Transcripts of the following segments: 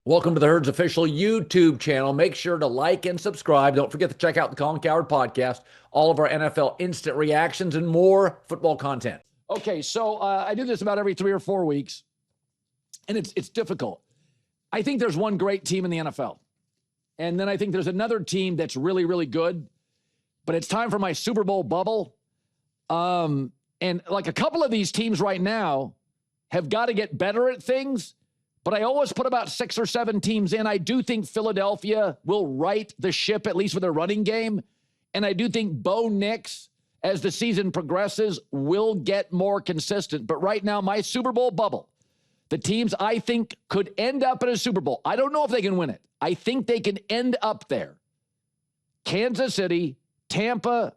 Welcome to the Herd's official YouTube channel. Make sure to like and subscribe. Don't forget to check out the Colin Cowherd podcast, all of our NFL instant reactions, and more football content. Okay, so I do this about every 3 or 4 weeks, and it's difficult. I think there's one great team in the NFL, and then I think there's another team that's really, really good, but it's time for my Super Bowl bubble. And like a couple of these teams right now have got to get better at things, but I always put about 6 or 7 teams in. I do think Philadelphia will right the ship, at least with their running game. And I do think Bo Nix, as the season progresses, will get more consistent. But right now, my Super Bowl bubble, the teams I think could end up in a Super Bowl. I don't know if they can win it. I think they can end up there. Kansas City, Tampa,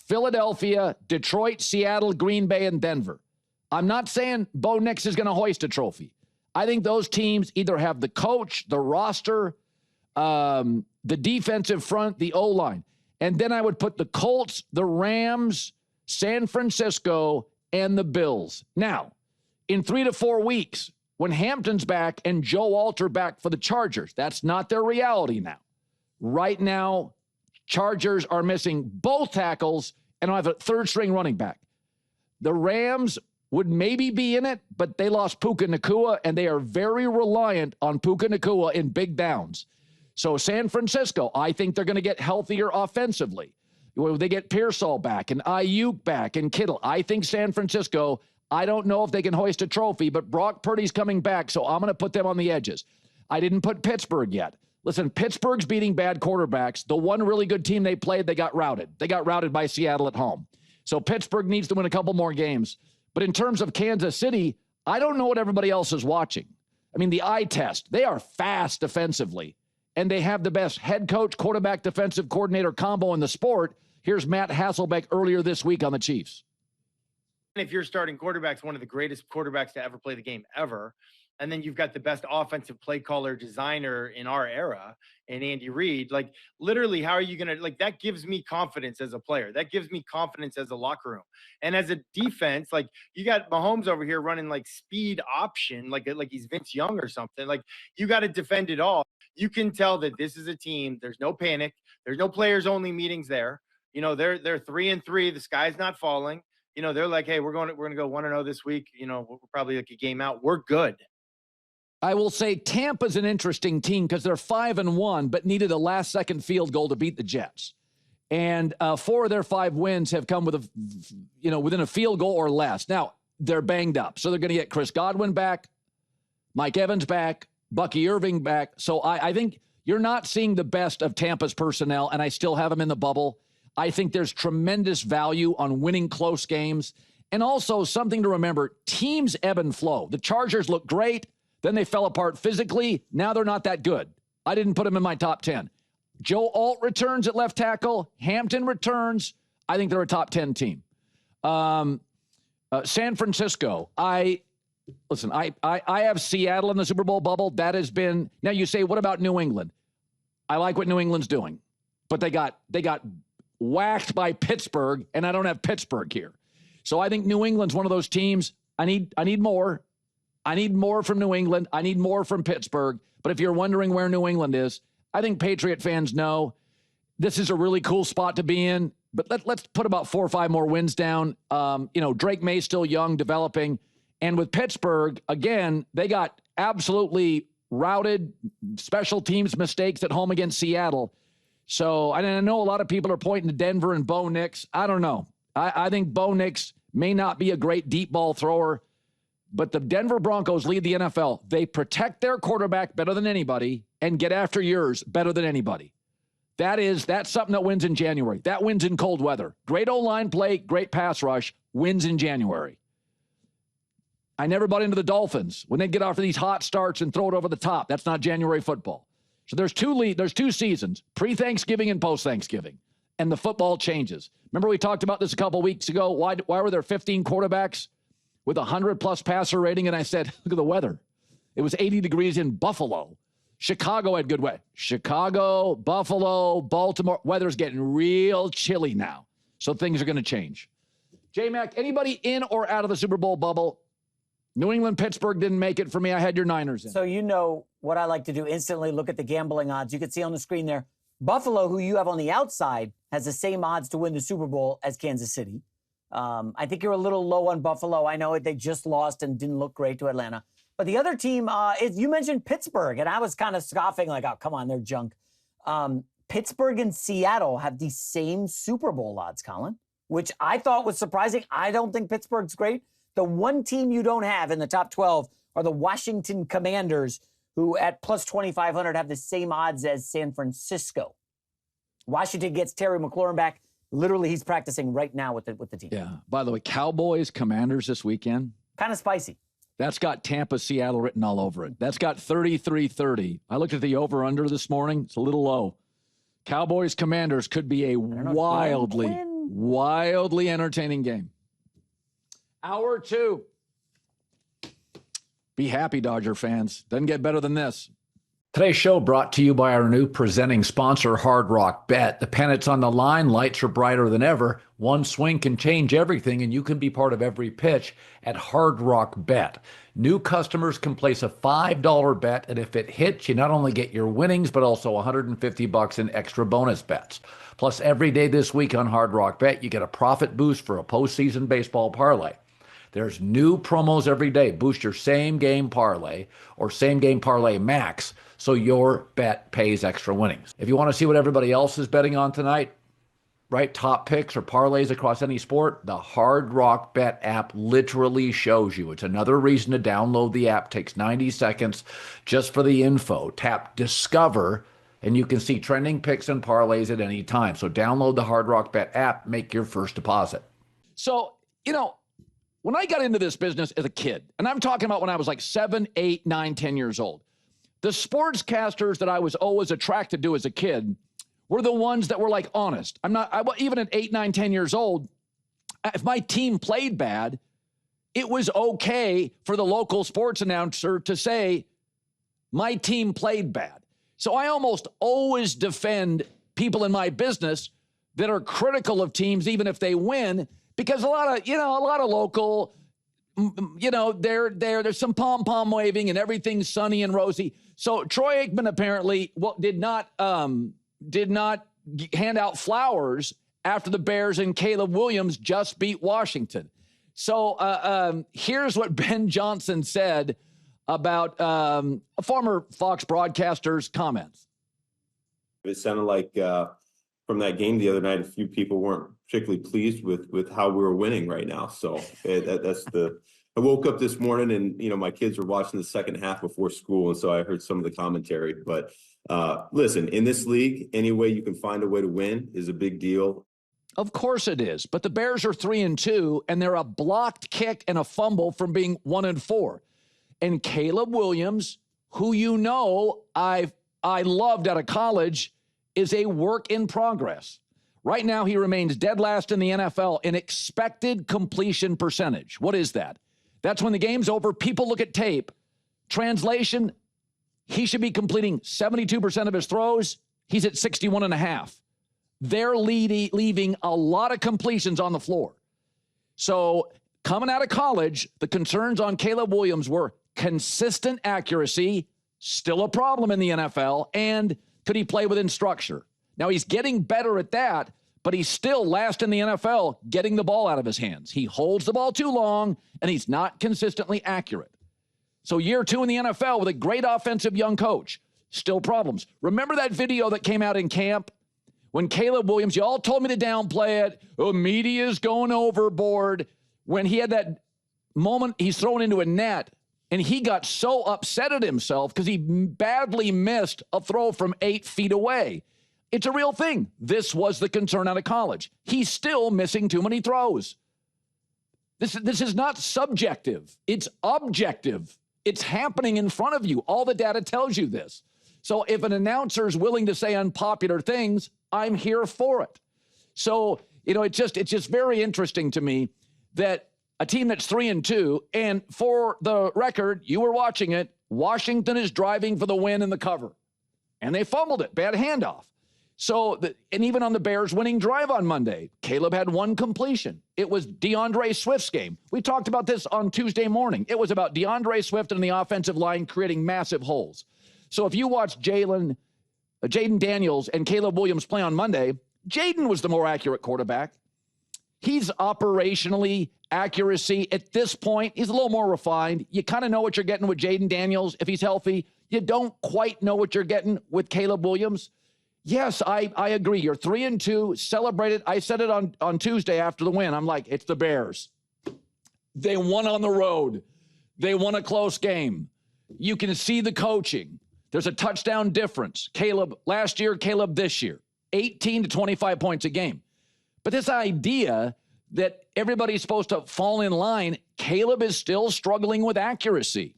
Philadelphia, Detroit, Seattle, Green Bay, and Denver. I'm not saying Bo Nix is going to hoist a trophy. I think those teams either have the coach, the roster, the defensive front, the O-line. And then I would put the Colts, the Rams, San Francisco, and the Bills. Now, in 3 to 4 weeks, when Hampton's back and Joe Alter back for the Chargers, that's not their reality now. Right now, Chargers are missing both tackles and don't have a third-string running back. The Rams would maybe be in it, but they lost Puka Nacua, and they are very reliant on Puka Nacua in big downs. So San Francisco, I think they're going to get healthier offensively. They get Pearsall back and Ayuk back and Kittle. I think San Francisco, I don't know if they can hoist a trophy, but Brock Purdy's coming back, so I'm going to put them on the edges. I didn't put Pittsburgh yet. Listen, Pittsburgh's beating bad quarterbacks. The one really good team they played, they got routed. They got routed by Seattle at home. So Pittsburgh needs to win a couple more games. But in terms of Kansas City, I don't know what everybody else is watching. I mean, the eye test, they are fast defensively, and they have the best head coach, quarterback, defensive coordinator combo in the sport. Here's Matt Hasselbeck earlier this week on the Chiefs. If you're starting quarterbacks, one of the greatest quarterbacks to ever play the game ever, and then you've got the best offensive play caller designer in our era and Andy Reid, like literally, how are you going to, like, that gives me confidence as a player. That gives me confidence as a locker room. And as a defense, like you got Mahomes over here running like speed option, like he's Vince Young or something. Like you got to defend it all. You can tell that this is a team. There's no panic. There's no players only meetings there. You know, they're 3-3. The sky's not falling. You know, they're like, hey, we're going to go 1-0 this week. You know, we're probably like a game out. We're good. I will say Tampa's an interesting team because they're 5-1, but needed a last-second field goal to beat the Jets. And 4 of their 5 wins have come with within a field goal or less. Now, they're banged up. So they're going to get Chris Godwin back, Mike Evans back, Bucky Irving back. So I think you're not seeing the best of Tampa's personnel, and I still have them in the bubble. I think there's tremendous value on winning close games. And also something to remember, teams ebb and flow. The Chargers look great. Then they fell apart physically. Now they're not that good. I didn't put them in my top 10. Joe Alt returns at left tackle. Hampton returns. I think they're a top 10 team. San Francisco. I have Seattle in the Super Bowl bubble. That has been. Now you say, what about New England? I like what New England's doing, but they got whacked by Pittsburgh, and I don't have Pittsburgh here. So I think New England's one of those teams. I need more. I need more from New England. I need more from Pittsburgh. But if you're wondering where New England is, I think Patriot fans know this is a really cool spot to be in. But let's put about 4 or 5 more wins down. Drake May's still young, developing. And with Pittsburgh, again, they got absolutely routed, special teams mistakes at home against Seattle. So I know a lot of people are pointing to Denver and Bo Nix. I don't know. I think Bo Nix may not be a great deep ball thrower. But the Denver Broncos lead the NFL. They protect their quarterback better than anybody and get after yours better than anybody. That's something that wins in January. That wins in cold weather. Great O-line play, great pass rush, wins in January. I never bought into the Dolphins when they get off to these hot starts and throw it over the top. That's not January football. So there's two seasons, pre-Thanksgiving and post-Thanksgiving, and the football changes. Remember we talked about this a couple weeks ago? Why were there 15 quarterbacks with a 100-plus passer rating? And I said, look at the weather. It was 80 degrees in Buffalo. Chicago had good weather. Chicago, Buffalo, Baltimore. Weather's getting real chilly now. So things are going to change. J-Mac, anybody in or out of the Super Bowl bubble? New England, Pittsburgh didn't make it for me. I had your Niners in. So you know what I like to do, instantly look at the gambling odds. You can see on the screen there, Buffalo, who you have on the outside, has the same odds to win the Super Bowl as Kansas City. I think you're a little low on Buffalo. I know they just lost and didn't look great to Atlanta. But the other team, you mentioned Pittsburgh, and I was kind of scoffing like, oh, come on, they're junk. Pittsburgh and Seattle have the same Super Bowl odds, Colin, which I thought was surprising. I don't think Pittsburgh's great. The one team you don't have in the top 12 are the Washington Commanders, who at plus 2,500 have the same odds as San Francisco. Washington gets Terry McLaurin back. Literally, he's practicing right now with the team. Yeah. By the way, Cowboys, Commanders this weekend. Kind of spicy. That's got Tampa, Seattle written all over it. That's got 33-30. I looked at the over-under this morning. It's a little low. Cowboys, Commanders could be a wildly entertaining game. Hour 2. Be happy, Dodger fans. Doesn't get better than this. Today's show brought to you by our new presenting sponsor, Hard Rock Bet. The pennant's on the line. Lights are brighter than ever. One swing can change everything, and you can be part of every pitch at Hard Rock Bet. New customers can place a $5 bet, and if it hits, you not only get your winnings, but also $150 in extra bonus bets. Plus, every day this week on Hard Rock Bet, you get a profit boost for a postseason baseball parlay. There's new promos every day. Boost your same-game parlay or same-game parlay max so your bet pays extra winnings. If you want to see what everybody else is betting on tonight, right, top picks or parlays across any sport, the Hard Rock Bet app literally shows you. It's another reason to download the app. Takes 90 seconds just for the info. Tap Discover, and you can see trending picks and parlays at any time. So download the Hard Rock Bet app. Make your first deposit. So, when I got into this business as a kid, and I'm talking about when I was like 7, 8, 9, 10 years old, the sportscasters that I was always attracted to as a kid were the ones that were like honest. Even at 8, 9, 10 years old, if my team played bad, it was okay for the local sports announcer to say, my team played bad. So I almost always defend people in my business that are critical of teams, even if they win, because a lot of local, there's some pom-pom waving and everything's sunny and rosy. So Troy Aikman apparently did not hand out flowers after the Bears and Caleb Williams just beat Washington. So here's what Ben Johnson said about a former Fox broadcaster's comments. It sounded like from that game the other night, a few people weren't particularly pleased with how we were winning right now. So I woke up this morning and, my kids were watching the second half before school. And so I heard some of the commentary. But listen, in this league, any way you can find a way to win is a big deal. Of course it is. But the Bears are 3-2, and they're a blocked kick and a fumble from being 1-4. And Caleb Williams, who I loved out of college, is a work in progress. Right now, he remains dead last in the NFL in expected completion percentage. What is that? That's when the game's over, people look at tape. Translation, he should be completing 72% of his throws. He's at 61.5. They're leaving a lot of completions on the floor. So coming out of college, the concerns on Caleb Williams were consistent accuracy, still a problem in the NFL, and could he play within structure? Now, he's getting better at that, but he's still last in the NFL getting the ball out of his hands. He holds the ball too long, and he's not consistently accurate. So year 2 in the NFL with a great offensive young coach, still problems. Remember that video that came out in camp when Caleb Williams, you all told me to downplay it. Oh, media's going overboard. When he had that moment, he's thrown into a net, and he got so upset at himself because he badly missed a throw from 8 feet away. It's a real thing. This was the concern out of college. He's still missing too many throws. This is not subjective. It's objective. It's happening in front of you. All the data tells you this. So if an announcer is willing to say unpopular things, I'm here for it. So, it's just very interesting to me that a team that's 3-2, and for the record, you were watching it, Washington is driving for the win and the cover. And they fumbled it. Bad handoff. So, and even on the Bears winning drive on Monday, Caleb had one completion. It was DeAndre Swift's game. We talked about this on Tuesday morning. It was about DeAndre Swift and the offensive line creating massive holes. So if you watch Jaden Daniels and Caleb Williams play on Monday, Jaden was the more accurate quarterback. He's operationally accuracy at this point. He's a little more refined. You kind of know what you're getting with Jaden Daniels if he's healthy. You don't quite know what you're getting with Caleb Williams. Yes, I agree. You're 3-2. Celebrate it. I said it on Tuesday after the win. I'm like, it's the Bears. They won on the road. They won a close game. You can see the coaching. There's a touchdown difference. Caleb last year, Caleb this year. 18 to 25 points a game. But this idea that everybody's supposed to fall in line, Caleb is still struggling with accuracy.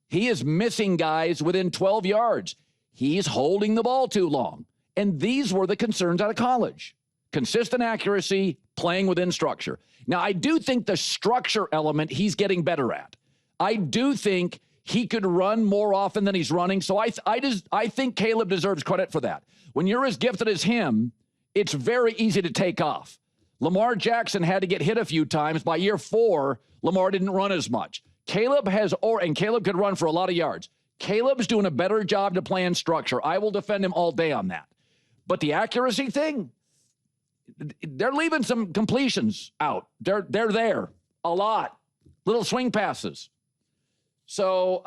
He is missing guys within 12 yards. He's holding the ball too long. And these were the concerns out of college. Consistent accuracy, playing within structure. Now, I do think the structure element he's getting better at. I do think he could run more often than he's running. So I think Caleb deserves credit for that. When you're as gifted as him, it's very easy to take off. Lamar Jackson had to get hit a few times. By year 4, Lamar didn't run as much. Caleb could run for a lot of yards. Caleb's doing a better job to play in structure. I will defend him all day on that. But the accuracy thing, they're leaving some completions out. They're there a lot. Little swing passes. So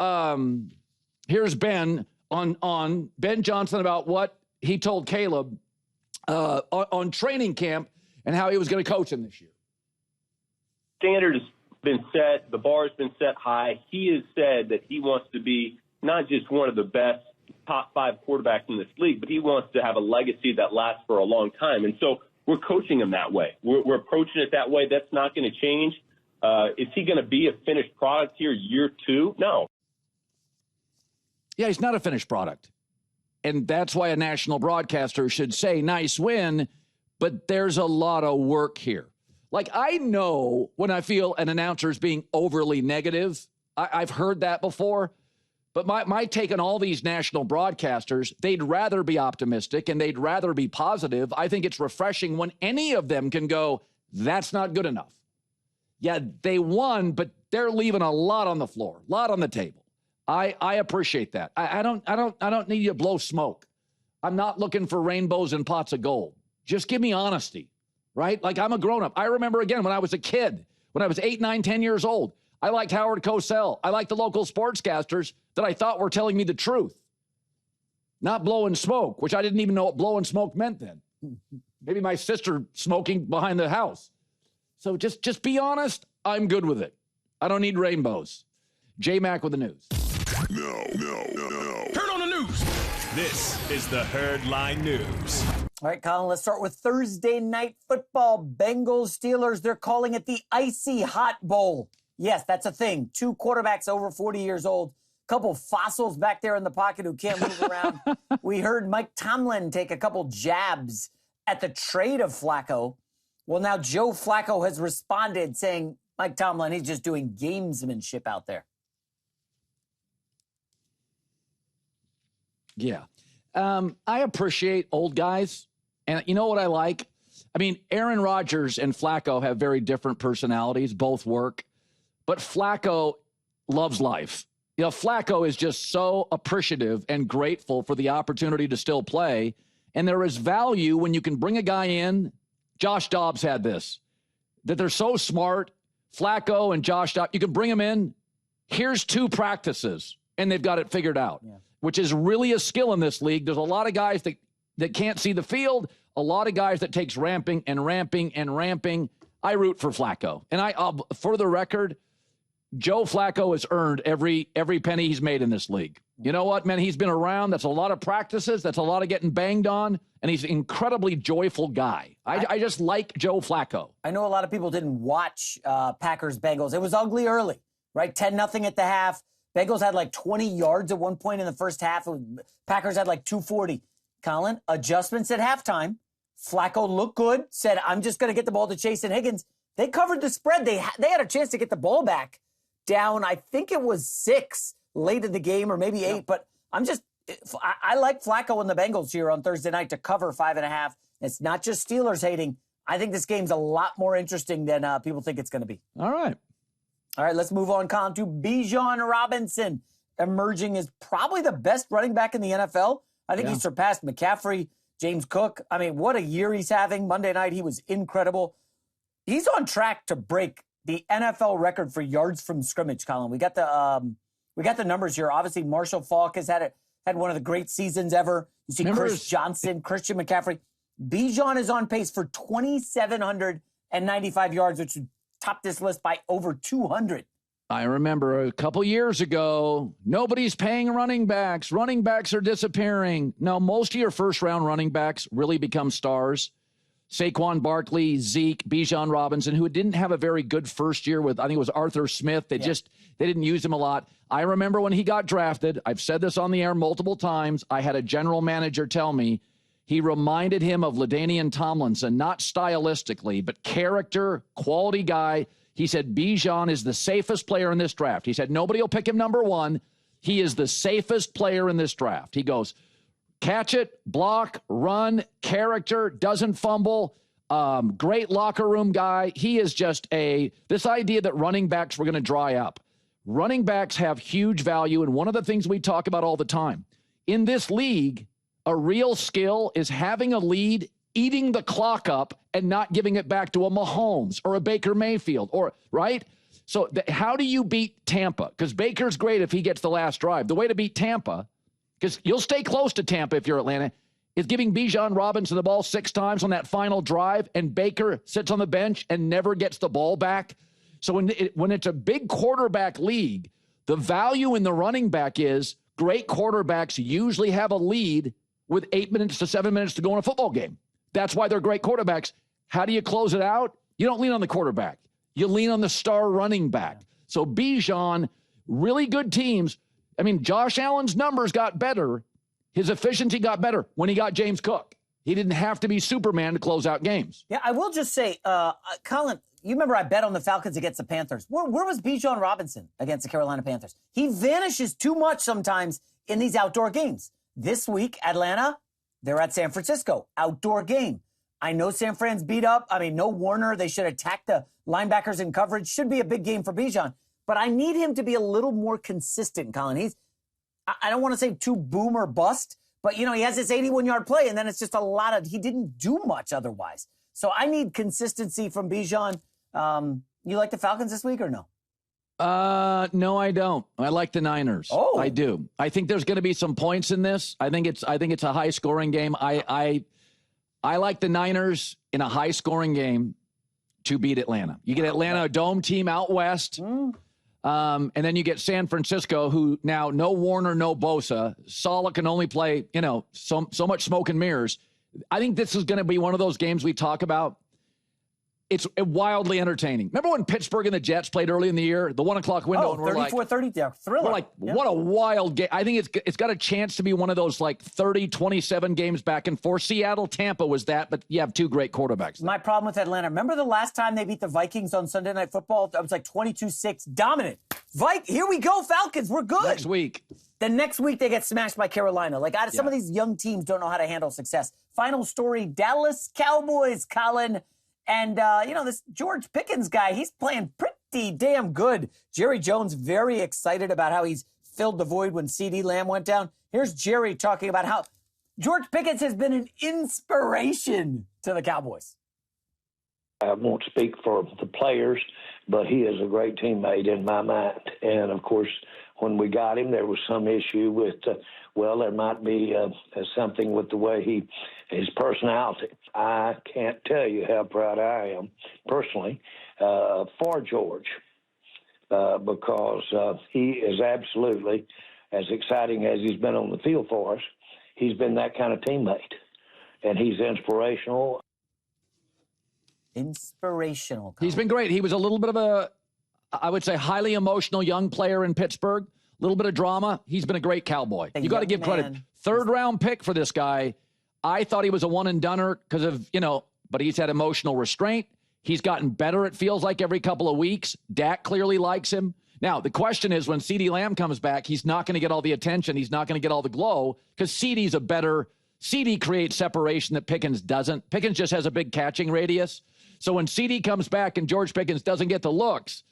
here's Ben on Ben Johnson about what he told Caleb on training camp and how he was going to coach him this year. Standard has been set. The bar has been set high. He has said that he wants to be not just one of the best top 5 quarterbacks in this league, but he wants to have a legacy that lasts for a long time. And so we're coaching him that way. We're approaching it that way. That's not going to change. Is he going to be a finished product here year 2? No. Yeah, he's not a finished product. And that's why a national broadcaster should say, nice win, but there's a lot of work here. Like, I know when I feel an announcer is being overly negative. I've heard that before. But my take on all these national broadcasters, they'd rather be optimistic and they'd rather be positive. I think it's refreshing when any of them can go, that's not good enough. Yeah, they won, but they're leaving a lot on the floor, a lot on the table. I appreciate that. I don't need you to blow smoke. I'm not looking for rainbows and pots of gold. Just give me honesty, right? Like, I'm a grown-up. I remember, again, when I was a kid, when I was 8, 9, 10 years old, I liked Howard Cosell. I liked the local sportscasters that I thought were telling me the truth, not blowing smoke, which I didn't even know what blowing smoke meant then. Maybe my sister smoking behind the house. So just be honest. I'm good with it. I don't need rainbows. J-Mac with the news. No. Turn on the news. This is the Herd Line News. All right, Colin, let's start with Thursday night football. Bengals, Steelers, they're calling it the Icy Hot Bowl. Yes, that's a thing. 2 quarterbacks over 40 years old. Couple fossils back there in the pocket who can't move around. We heard Mike Tomlin take a couple jabs at the trade of Flacco. Well, now Joe Flacco has responded saying, Mike Tomlin, he's just doing gamesmanship out there. Yeah. I appreciate old guys. And you know what I like? I mean, Aaron Rodgers and Flacco have very different personalities, both work. But Flacco loves life. You know, Flacco is just so appreciative and grateful for the opportunity to still play. And there is value when you can bring a guy in. Josh Dobbs had this, that they're so smart. Flacco and Josh Dobbs, you can bring them in. Here's 2 practices, and they've got it figured out, which is really a skill in this league. There's a lot of guys that can't see the field, a lot of guys that takes ramping. I root for Flacco. And for the record, Joe Flacco has earned every penny he's made in this league. You know what, man? He's been around. That's a lot of practices. That's a lot of getting banged on. And he's an incredibly joyful guy. I just like Joe Flacco. I know a lot of people didn't watch Packers-Bengals. It was ugly early, right? 10-0 at the half. Bengals had like 20 yards at one point in the first half. Packers had like 240. Colin, adjustments at halftime. Flacco looked good, said, I'm just going to get the ball to Chase and Higgins. They covered the spread. They had a chance to get the ball back down. I think it was 6 late in the game or maybe 8, but I like Flacco and the Bengals here on Thursday night to cover 5.5. It's not just Steelers hating. I think this game's a lot more interesting than people think it's going to be. All right. All right, let's move on, Colin, to Bijan Robinson, emerging as probably the best running back in the NFL. I think he surpassed McCaffrey, James Cook. I mean, what a year he's having. Monday night, he was incredible. He's on track to break the NFL record for yards from scrimmage, Colin. We got the numbers here. Obviously, Marshall Faulk has had one of the great seasons ever. You see Chris Johnson, Christian McCaffrey. Bijan is on pace for 2,795 yards, which would top this list by over 200. I remember a couple years ago, nobody's paying running backs. Running backs are disappearing. Now, most of your first-round running backs really become stars. Saquon Barkley, Zeke, Bijan Robinson, who didn't have a very good first year with, I think it was Arthur Smith. They didn't use him a lot. I remember when he got drafted, I've said this on the air multiple times, I had a general manager tell me he reminded him of LaDainian Tomlinson, not stylistically, but character, quality guy. He said, Bijan is the safest player in this draft. He said, nobody will pick him number one. He is the safest player in this draft. He goes, catch it, block, run, character, doesn't fumble, great locker room guy. He is just this idea that running backs were going to dry up. Running backs have huge value, and one of the things we talk about all the time, in this league, a real skill is having a lead, eating the clock up, and not giving it back to a Mahomes or a Baker Mayfield, right? So how do you beat Tampa? Because Baker's great if he gets the last drive. The way to beat Tampa, because you'll stay close to Tampa if you're Atlanta, is giving Bijan Robinson the ball 6 times on that final drive, and Baker sits on the bench and never gets the ball back. So when it's a big quarterback league, the value in the running back is great quarterbacks usually have a lead with 8 minutes to 7 minutes to go in a football game. That's why they're great quarterbacks. How do you close it out? You don't lean on the quarterback. You lean on the star running back. So Bijan, really good teams. I mean, Josh Allen's numbers got better. His efficiency got better when he got James Cook. He didn't have to be Superman to close out games. Yeah, I will just say, Colin, you remember I bet on the Falcons against the Panthers. Where was Bijan Robinson against the Carolina Panthers? He vanishes too much sometimes in these outdoor games. This week, Atlanta, they're at San Francisco. Outdoor game. I know San Fran's beat up. I mean, no Warner. They should attack the linebackers in coverage. Should be a big game for Bijan. But I need him to be a little more consistent, Colin. I don't want to say too boom or bust, but, he has this 81-yard play, and then it's just he didn't do much otherwise. So I need consistency from Bijan. You like the Falcons this week or no? No, I don't. I like the Niners. Oh, I do. I think there's going to be some points in this. I think it's a high scoring game. I like the Niners in a high scoring game to beat Atlanta. You get Atlanta, a dome team out west. And then you get San Francisco, who now no Warner, no Bosa. Saleh can only play, so much smoke and mirrors. I think this is going to be one of those games we talk about. It's wildly entertaining. Remember when Pittsburgh and the Jets played early in the year, the 1 o'clock window? Oh, 34-30, yeah, thriller. We're like, what a wild game. I think it's got a chance to be one of those 30-27 games back and forth. Seattle, Tampa was that, but you have 2 great quarterbacks. My problem with Atlanta, remember the last time they beat the Vikings on Sunday Night Football? That was 22-6, dominant. Here we go, Falcons, we're good. Next week. The next week they get smashed by Carolina. Some of these young teams don't know how to handle success. Final story, Dallas Cowboys, Colin. And, this George Pickens guy, he's playing pretty damn good. Jerry Jones very excited about how he's filled the void when CeeDee Lamb went down. Here's Jerry talking about how George Pickens has been an inspiration to the Cowboys. I won't speak for the players, but he is a great teammate in my mind. And, of course, when we got him, there was some issue with, there might be something with the way his personality. I can't tell you how proud I am, personally, for George, because he is absolutely, as exciting as he's been on the field for us, he's been that kind of teammate, and he's inspirational. Inspirational. He's been great. He was a little bit of I would say, highly emotional young player in Pittsburgh. A little bit of drama. He's been a great Cowboy. You got to give credit. 3rd-round pick for this guy. I thought he was a one-and-doneer because of, but he's had emotional restraint. He's gotten better, it feels like, every couple of weeks. Dak clearly likes him. Now, the question is when CeeDee Lamb comes back, he's not going to get all the attention. He's not going to get all the glow because CeeDee creates separation that Pickens doesn't. Pickens just has a big catching radius. So when CeeDee comes back and George Pickens doesn't get the looks,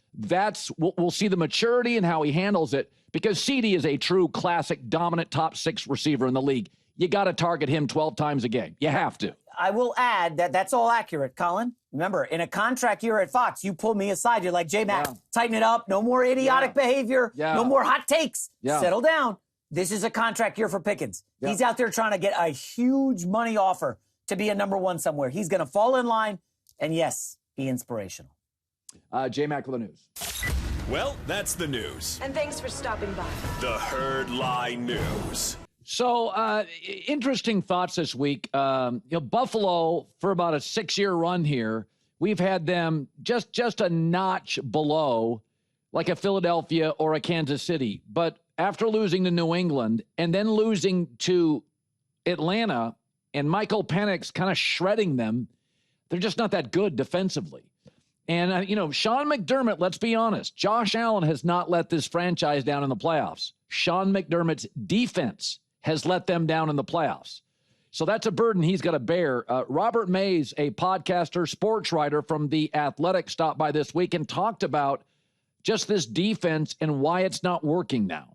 we'll see the maturity and how he handles it because CeeDee is a true classic dominant top 6 receiver in the league. You got to target him 12 times a game. You have to. I will add that that's all accurate, Colin. Remember, in a contract year at Fox, you pulled me aside. You're like, J-Mac, tighten it up. No more idiotic behavior. No more hot takes. Settle down. This is a contract year for Pickens. He's out there trying to get a huge money offer to be a number 1 somewhere. He's going to fall in line and, yes, be inspirational. J-Mac with the news. Well, that's the news. And thanks for stopping by. The Herd Lie News. So, interesting thoughts this week. Buffalo, for about a 6-year run here, we've had them just a notch below like a Philadelphia or a Kansas City. But after losing to New England and then losing to Atlanta and Michael Penix kind of shredding them, they're just not that good defensively. And, Sean McDermott, let's be honest, Josh Allen has not let this franchise down in the playoffs. Sean McDermott's defense has let them down in the playoffs. So that's a burden he's got to bear. Robert Mays, a podcaster, sports writer from The Athletic, stopped by this week and talked about just this defense and why it's not working now.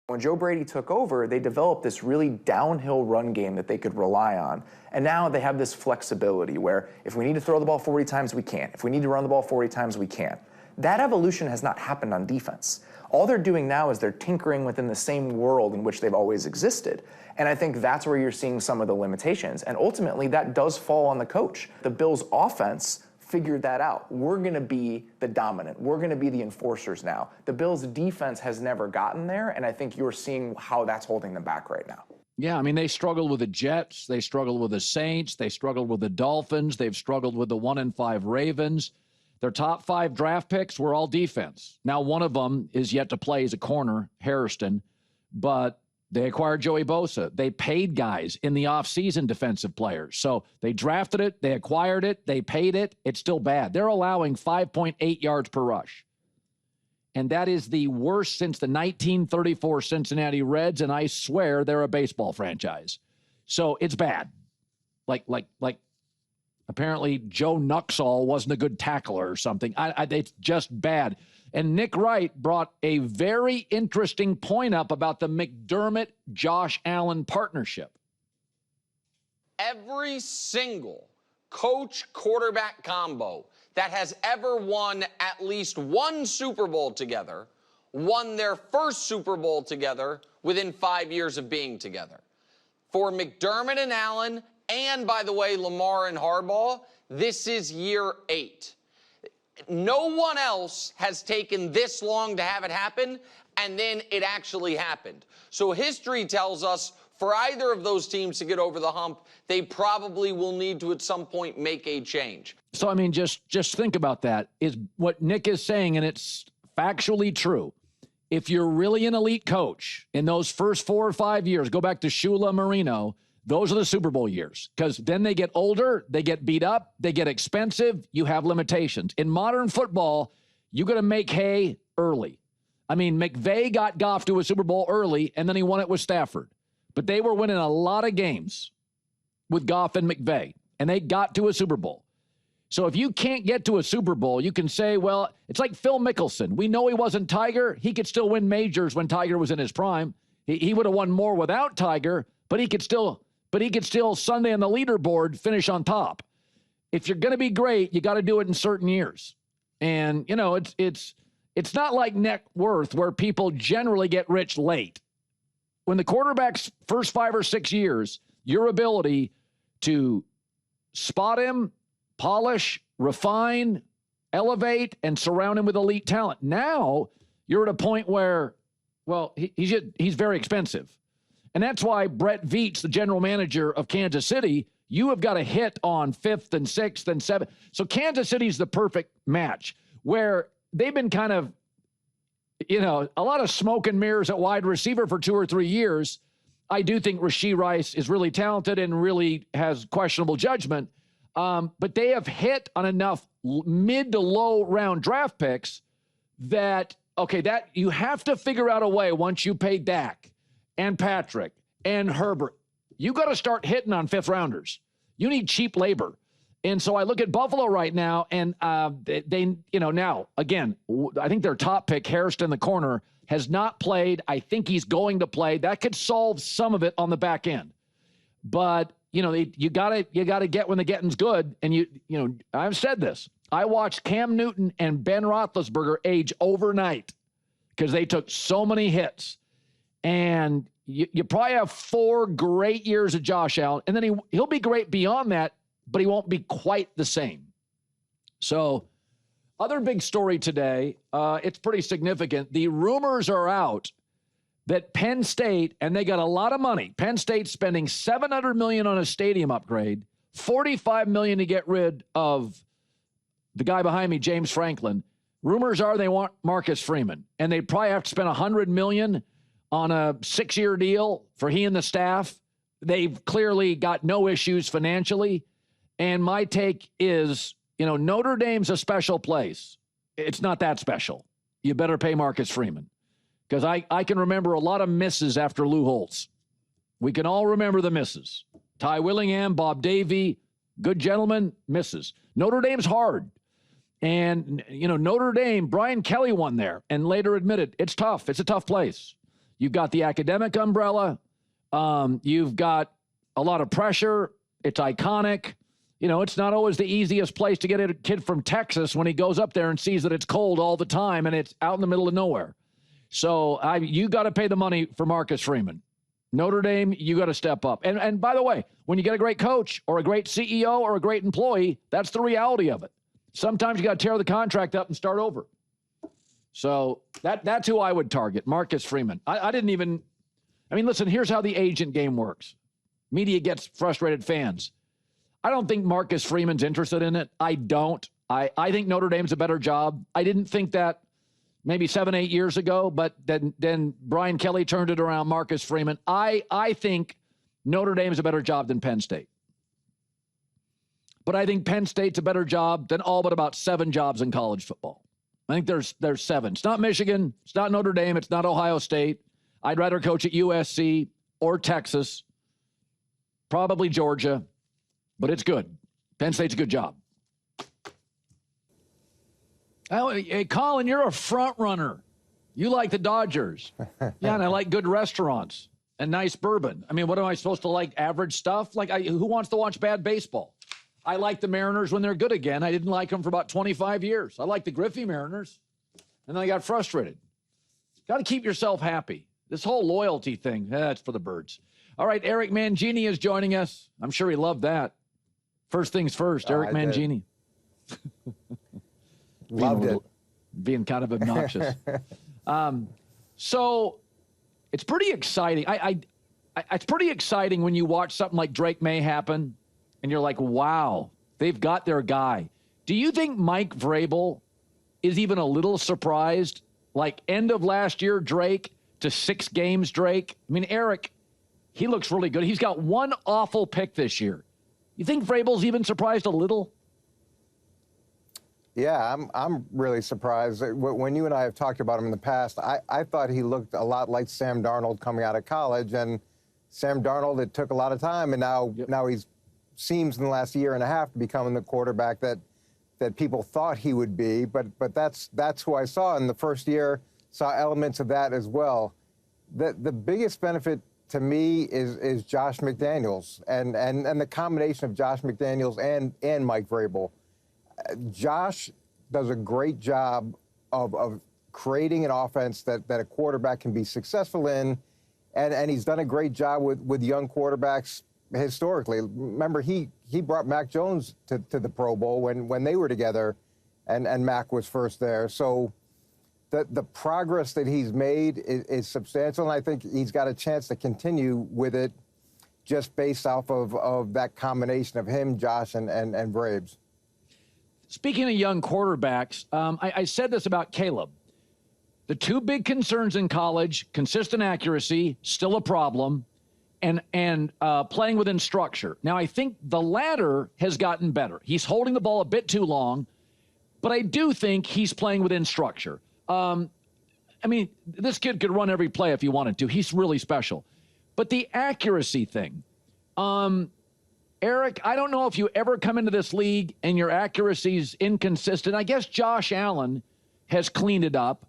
When Joe Brady took over, they developed this really downhill run game that they could rely on. And now they have this flexibility where if we need to throw the ball 40 times, we can. If we need to run the ball 40 times, we can. That evolution has not happened on defense. All they're doing now is they're tinkering within the same world in which they've always existed. And I think that's where you're seeing some of the limitations. And ultimately, that does fall on the coach. The Bills' offense figured that out. We're going to be the dominant. We're going to be the enforcers now. The Bills' defense has never gotten there, and I think you're seeing how that's holding them back right now. Yeah, I mean, they struggled with the Jets. They struggled with the Saints. They struggled with the Dolphins. They've struggled with the 1-5 Ravens. Their top 5 draft picks were all defense. Now, one of them is yet to play as a corner, Hairston, but they acquired Joey Bosa. They paid guys in the offseason, defensive players. So they drafted it, they acquired it, they paid it. It's still bad. They're allowing 5.8 yards per rush. And that is the worst since the 1934 Cincinnati Reds, and I swear they're a baseball franchise. So it's bad. Like apparently Joe Nuxall wasn't a good tackler or something. It's just bad. And Nick Wright brought a very interesting point up about the McDermott-Josh Allen partnership. Every single coach-quarterback combo that has ever won at least one Super Bowl together won their first Super Bowl together within 5 years of being together. For McDermott and Allen, and by the way, Lamar and Harbaugh, this is year 8. No one else has taken this long to have it happen, and then it actually happened. So history tells us for either of those teams to get over the hump, they probably will need to at some point make a change. So, I mean, just think about that, is what Nick is saying, and it's factually true. If you're really an elite coach in those first 4 or 5 years, go back to Shula Marino, those are the Super Bowl years, because then they get older, they get beat up, they get expensive, you have limitations. In modern football, you got to make hay early. I mean, McVay got Goff to a Super Bowl early, and then he won it with Stafford. But they were winning a lot of games with Goff and McVay, and they got to a Super Bowl. So if you can't get to a Super Bowl, you can say, well, it's like Phil Mickelson. We know he wasn't Tiger. He could still win majors when Tiger was in his prime. He would have won more without Tiger, but he could still Sunday on the leaderboard finish on top. If you're going to be great, you got to do it in certain years. And, you know, it's not like net worth where people generally get rich late. When the quarterback's first 5 or 6 years, your ability to spot him, polish, refine, elevate, and surround him with elite talent. Now you're at a point where, well, he's very expensive. And that's why Brett Veach, the general manager of Kansas City, you have got to hit on 5th and 6th and 7th. So Kansas City's the perfect match where they've been kind of, you know, a lot of smoke and mirrors at wide receiver for 2 or 3 years. I do think Rashee Rice is really talented and really has questionable judgment. But they have hit on enough mid to low round draft picks that you have to figure out a way once you pay Dak and Patrick and Herbert. You got to start hitting on fifth rounders. You need cheap labor. And so I look at Buffalo right now, and they now, again, I think their top pick, Harrison, the corner, has not played. I think he's going to play. That could solve some of it on the back end. But, you gotta get when the getting's good. And I've said this. I watched Cam Newton and Ben Roethlisberger age overnight because they took so many hits. And you probably have 4 great years of Josh Allen, and then he'll be great beyond that, but he won't be quite the same. So, other big story today, it's pretty significant. The rumors are out that Penn State, and they got a lot of money. Penn State's spending $700 million on a stadium upgrade, $45 million to get rid of the guy behind me, James Franklin. Rumors are they want Marcus Freeman, and they probably have to spend $100 million on a 6-year deal for he and the staff. They've clearly got no issues financially. And my take is, Notre Dame's a special place. It's not that special. You better pay Marcus Freeman. Because I can remember a lot of misses after Lou Holtz. We can all remember the misses. Ty Willingham, Bob Davie, good gentlemen, misses. Notre Dame's hard. And, Notre Dame, Brian Kelly won there and later admitted it's tough. It's a tough place. You've got the academic umbrella. You've got a lot of pressure. It's iconic. It's not always the easiest place to get a kid from Texas when he goes up there and sees that it's cold all the time and it's out in the middle of nowhere. So you got to pay the money for Marcus Freeman. Notre Dame, you got to step up. And by the way, when you get a great coach or a great CEO or a great employee, that's the reality of it. Sometimes you got to tear the contract up and start over. So that's who I would target, Marcus Freeman. Listen, here's how the agent game works. Media gets frustrated fans. I don't think Marcus Freeman's interested in it. I don't. I think Notre Dame's a better job. I didn't think that maybe 7-8 years ago, but then Brian Kelly turned it around, Marcus Freeman. I think Notre Dame's a better job than Penn State. But I think Penn State's a better job than all but about 7 jobs in college football. I think there's 7. It's not Michigan. It's not Notre Dame. It's not Ohio State. I'd rather coach at USC or Texas, probably Georgia, but it's good. Penn State's a good job. Hey, Colin, you're a front runner. You like the Dodgers. Yeah, and I like good restaurants and nice bourbon. What am I supposed to like? Average stuff? Who wants to watch bad baseball? I like the Mariners when they're good again. I didn't like them for about 25 years. I like the Griffey Mariners, and then I got frustrated. Got to keep yourself happy. This whole loyalty thing, that's for the birds. All right, Eric Mangini is joining us. I'm sure he loved that. First things first, Eric Mangini. Loved it. Being kind of obnoxious. So it's pretty exciting. It's pretty exciting when you watch something like Drake May happen, and you're like, wow, they've got their guy. Do you think Mike Vrabel is even a little surprised? Like end of last year, Drake, to 6 games, Drake. Eric, he looks really good. He's got 1 awful pick this year. You think Vrabel's even surprised a little? Yeah, I'm really surprised. When you and I have talked about him in the past, I thought he looked a lot like Sam Darnold coming out of college. And Sam Darnold, it took a lot of time, and now he seems in the last year and a half becoming the quarterback that people thought he would be. But that's who I saw in the first year. Saw elements of that as well. The biggest benefit to me is Josh McDaniels and the combination of Josh McDaniels and Mike Vrabel. Josh does a great job of creating an offense that a quarterback can be successful in, and he's done a great job with young quarterbacks historically. Remember, he brought Mac Jones to the Pro Bowl when they were together, and Mac was first there. So the progress that he's made is substantial, and I think he's got a chance to continue with it just based off of that combination of him, Josh, and Braves. Speaking of young quarterbacks, I said this about Caleb. The 2 big concerns in college, consistent accuracy, still a problem, and playing within structure. Now, I think the latter has gotten better. He's holding the ball a bit too long, but I do think he's playing within structure. I mean, this kid could run every play if he wanted to. He's really special. But the accuracy thing, Eric, I don't know if you ever come into this league and your accuracy's inconsistent. I guess Josh Allen has cleaned it up.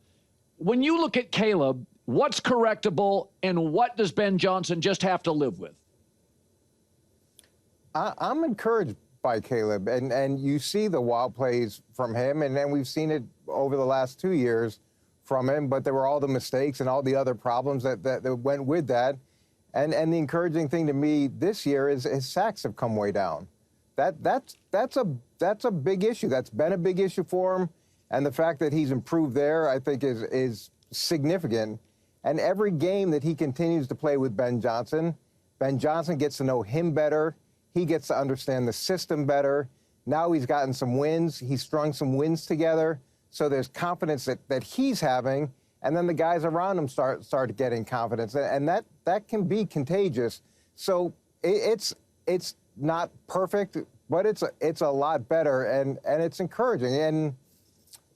When you look at Caleb, what's correctable and what does Ben Johnson just have to live with? I'm encouraged by Caleb, and you see the wild plays from him, and then we've seen it over the last 2 years from him, but there were all the mistakes and all the other problems that went with that. And the encouraging thing to me this year is his sacks have come way down. That's a big issue. That's been a big issue for him, and the fact that he's improved there, I think, is significant. And every game that he continues to play with Ben Johnson gets to know him better. He gets to understand the system better. Now he's gotten some wins. He's strung some wins together. So there's confidence that he's having, and then the guys around him start getting confidence, and that can be contagious. So it's not perfect, but it's a lot better, and it's encouraging. And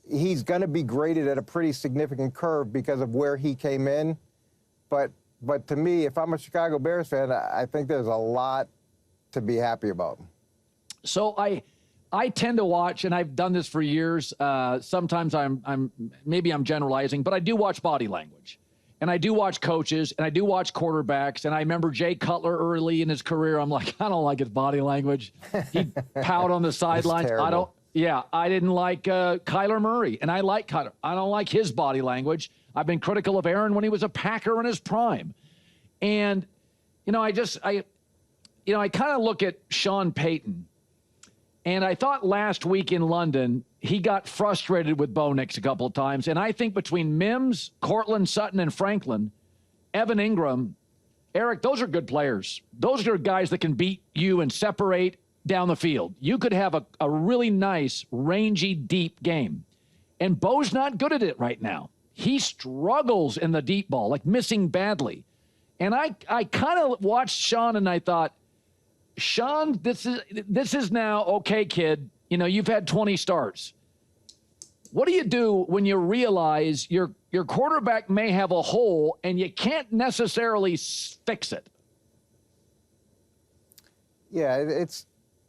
he's going to be graded at a pretty significant curve because of where he came in. But to me, if I'm a Chicago Bears fan, I think there's a lot to be happy about. So I tend to watch, and I've done this for years. Sometimes maybe I'm generalizing, but I do watch body language, and I do watch coaches, and I do watch quarterbacks. And I remember Jay Cutler early in his career. I'm like, I don't like his body language. He'd pout on the sidelines. I didn't like Kyler Murray, and I like Kyler. I don't like his body language. I've been critical of Aaron when he was a Packer in his prime, and I kind of look at Sean Payton. And I thought last week in London, he got frustrated with Bo Nix a couple of times. And I think between Mims, Cortland Sutton, and Franklin, Evan Ingram, Eric, those are good players. Those are guys that can beat you and separate down the field. You could have a really nice, rangy, deep game. And Bo's not good at it right now. He struggles in the deep ball, like missing badly. And I kind of watched Sean and I thought, Sean, this is now, okay, kid, you've had 20 starts. What do you do when you realize your quarterback may have a hole and you can't necessarily fix it? Yeah,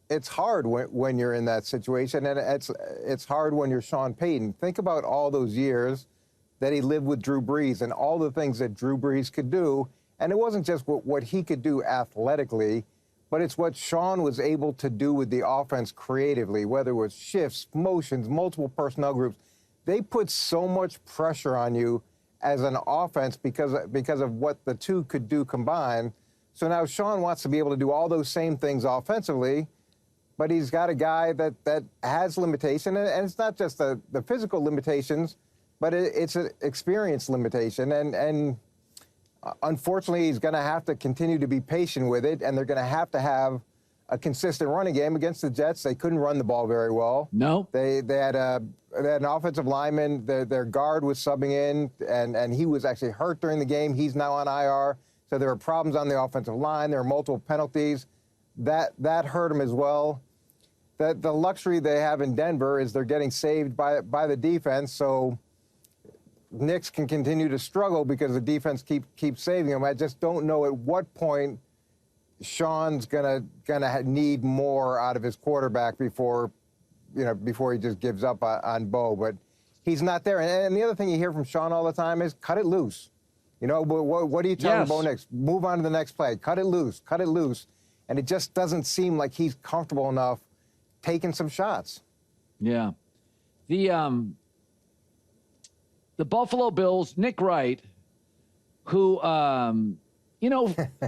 it's hard when you're in that situation, and it's hard when you're Sean Payton. Think about all those years that he lived with Drew Brees and all the things that Drew Brees could do, and it wasn't just what he could do athletically, but it's what Sean was able to do with the offense creatively, whether it was shifts, motions, multiple personnel groups. They put so much pressure on you as an offense because of what the two could do combined. So now Sean wants to be able to do all those same things offensively, but he's got a guy that has limitation, and it's not just the physical limitations, but it's an experience limitation. And unfortunately, he's going to have to continue to be patient with it, and they're going to have a consistent running game. Against the Jets, they couldn't run the ball very well. No. They had an offensive lineman. Their guard was subbing in, and he was actually hurt during the game. He's now on IR. So there were problems on the offensive line. There were multiple penalties. That hurt him as well. The luxury they have in Denver is they're getting saved by the defense, so Knicks can continue to struggle because the defense keeps saving them. I just don't know at what point Sean's gonna need more out of his quarterback before he just gives up on Bo. But he's not there. And the other thing you hear from Sean all the time is cut it loose. What do you tell Bo Nix? Move on to the next play. Cut it loose. Cut it loose. And it just doesn't seem like he's comfortable enough taking some shots. Yeah. The Buffalo Bills, Nick Wright, who,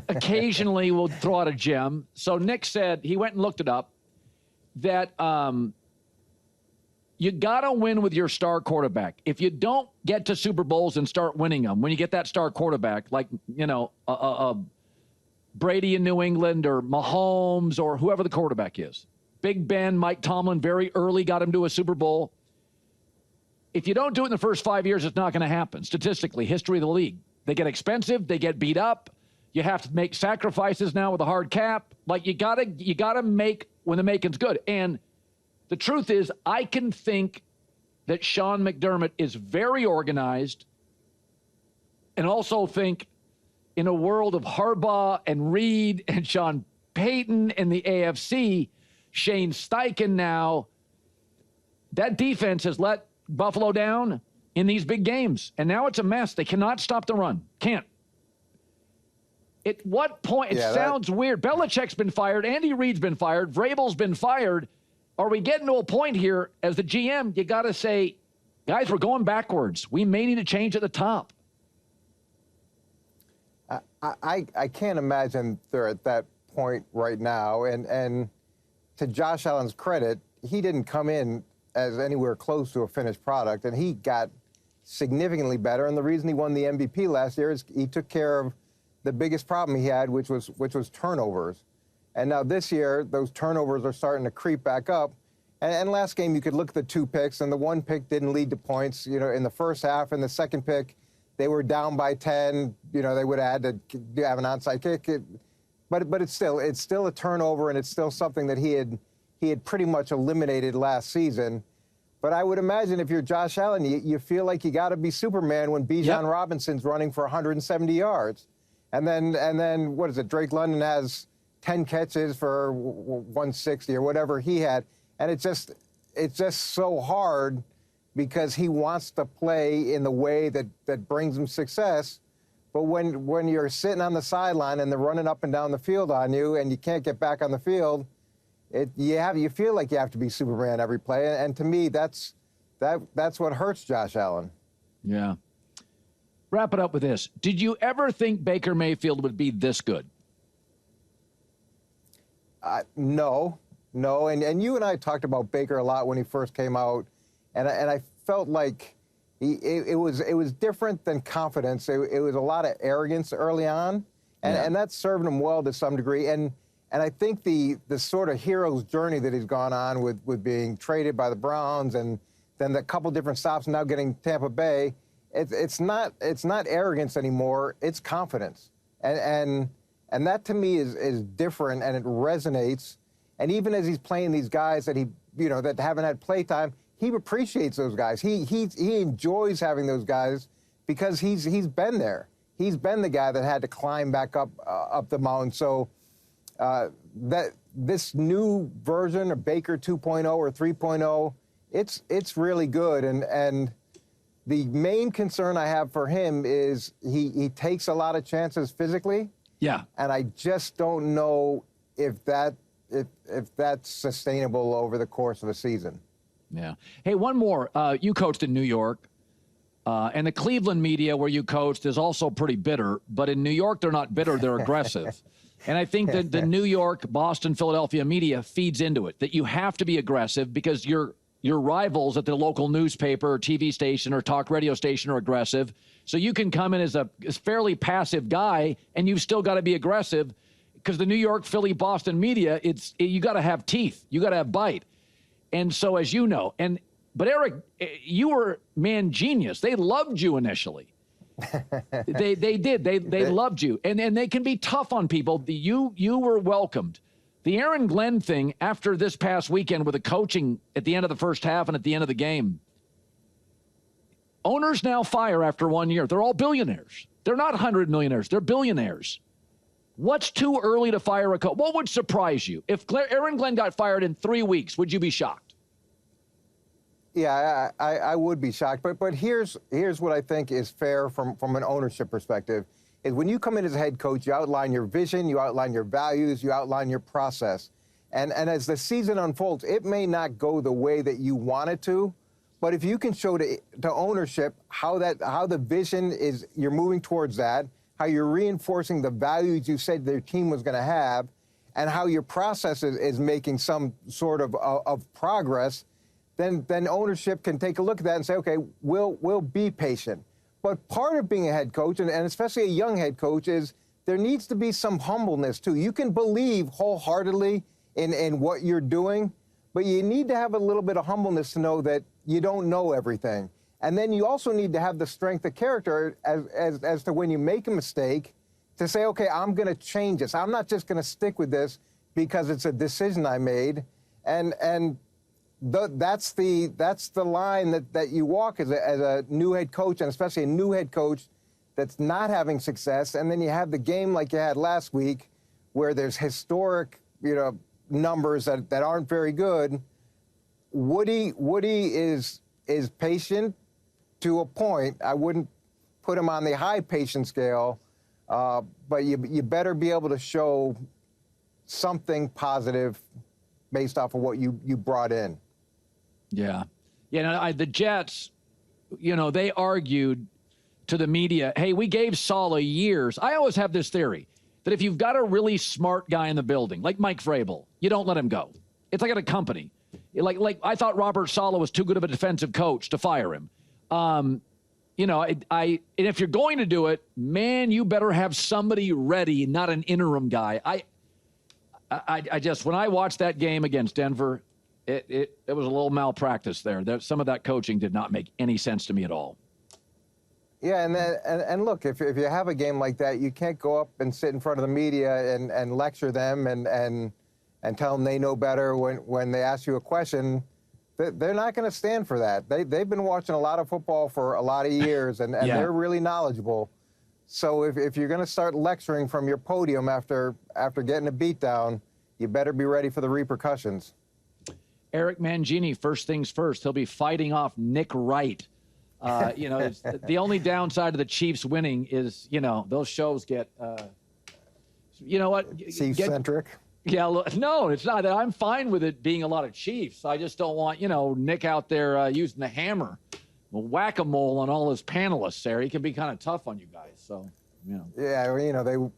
occasionally will throw out a gem. So Nick said, he went and looked it up, that you got to win with your star quarterback. If you don't get to Super Bowls and start winning them, when you get that star quarterback, like, Brady in New England or Mahomes or whoever the quarterback is, Big Ben, Mike Tomlin, very early got him to a Super Bowl. If you don't do it in the first 5 years, it's not going to happen. Statistically, history of the league. They get expensive. They get beat up. You have to make sacrifices now with a hard cap. Like, you gotta make when the making's good. And the truth is, I can think that Sean McDermott is very organized, and also think in a world of Harbaugh and Reed and Sean Payton and the AFC, Shane Steichen now, that defense has let Buffalo down in these big games. And now it's a mess. They cannot stop the run. Can't. At what point? It sounds weird. Belichick's been fired. Andy Reid's been fired. Vrabel's been fired. Are we getting to a point here as the GM, you got to say, guys, we're going backwards. We may need to change at the top. I can't imagine they're at that point right now. And to Josh Allen's credit, he didn't come in as anywhere close to a finished product, and he got significantly better. And the reason he won the MVP last year is he took care of the biggest problem he had, which was turnovers. And now this year, those turnovers are starting to creep back up. And last game, you could look at the 2 picks, and the 1 pick didn't lead to points. You know, in the first half, and the second pick, they were down by 10. You know, they would have had to have an onside kick. But it's still a turnover, and it's still something that he had pretty much eliminated last season. But I would imagine if you're Josh Allen, you feel like you got to be Superman when Bijan Robinson's running for 170 yards. And then what is it? Drake London has 10 catches for 160 or whatever he had. And it's just so hard because he wants to play in the way that brings him success. But when you're sitting on the sideline and they're running up and down the field on you and you can't get back on the field, you feel like you have to be Superman every play. And to me, that's what hurts Josh Allen. Yeah. Wrap it up with this. Did you ever think Baker Mayfield would be this good? No. And you and I talked about Baker a lot when he first came out, and I felt like it was different than confidence. It was a lot of arrogance early on, and that served him well to some degree. And I think the sort of hero's journey that he's gone on with being traded by the Browns and then the couple different stops now getting Tampa Bay, it's not arrogance anymore. It's confidence, and that to me is different, and it resonates. And even as he's playing these guys that that haven't had playtime, he appreciates those guys. He enjoys having those guys because he's been there. He's been the guy that had to climb back up the mountain. So that this new version of Baker 2.0 or 3.0, it's really good. And the main concern I have for him is he takes a lot of chances physically. Yeah. And I just don't know if that's sustainable over the course of a season. Yeah. Hey, one more. You coached in New York, and the Cleveland media where you coached is also pretty bitter. But in New York, they're not bitter; they're aggressive. And I think that the New York, Boston, Philadelphia media feeds into it, that you have to be aggressive because your rivals at the local newspaper or TV station or talk radio station are aggressive. So you can come in as a fairly passive guy, and you've still got to be aggressive because the New York, Philly, Boston media, you got to have teeth. You got to have bite. And so, as you know, but Eric, you were genius. They loved you initially. They did. They loved you, and they can be tough on people. You were welcomed. The Aaron Glenn thing after this past weekend with the coaching at the end of the first half and at the end of the game. Owners now fire after 1 year. They're all billionaires. They're not 100 millionaires. They're billionaires. What's too early to fire a coach? What would surprise you? If Aaron Glenn got fired in 3 weeks, would you be shocked? Yeah, I would be shocked. But here's what I think is fair from an ownership perspective, is when you come in as a head coach, you outline your vision, you outline your values, you outline your process. And as the season unfolds, it may not go the way that you want it to, but if you can show to ownership how the vision is, you're moving towards that, how you're reinforcing the values you said their team was going to have, and how your process is making some sort of progress, then ownership can take a look at that and say, okay, we'll be patient. But part of being a head coach, and especially a young head coach, is there needs to be some humbleness, too. You can believe wholeheartedly in what you're doing, but you need to have a little bit of humbleness to know that you don't know everything. And then you also need to have the strength of character as to when you make a mistake to say, okay, I'm going to change this. I'm not just going to stick with this because it's a decision I made. And that's the line that you walk as a new head coach, and especially a new head coach that's not having success. And then you have the game like you had last week, where there's historic, numbers that aren't very good. Woody is patient to a point. I wouldn't put him on the high patience scale, but you better be able to show something positive based off of what you brought in. Yeah. The Jets, they argued to the media, hey, we gave Saleh years. I always have this theory that if you've got a really smart guy in the building, like Mike Vrabel, you don't let him go. It's like at a company. Like I thought Robert Saleh was too good of a defensive coach to fire him. And if you're going to do it, man, you better have somebody ready, not an interim guy. I just, when I watched that game against Denver, it was a little malpractice there. Some of that coaching did not make any sense to me at all. Yeah, and look, if you have a game like that, you can't go up and sit in front of the media and lecture them and tell them they know better when they ask you a question. They're not going to stand for that. They've been watching a lot of football for a lot of years, and Yeah. they're really knowledgeable. So if you're going to start lecturing from your podium after getting a beatdown, you better be ready for the repercussions. Eric Mangini, first things first, he'll be fighting off Nick Wright. The only downside of the Chiefs winning is, those shows get, Chiefs-centric? Yeah, no, it's not. I'm fine with it being a lot of Chiefs. I just don't want, Nick out there using the hammer, whack-a-mole on all his panelists there. He can be kind of tough on you guys, so, Yeah,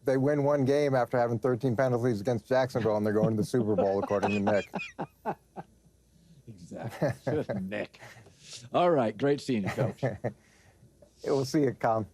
they win one game after having 13 penalties against Jacksonville, and they're going to the Super Bowl, according to Nick. Exactly. Nick. All right. Great seeing you, Coach. We'll see you, Colin.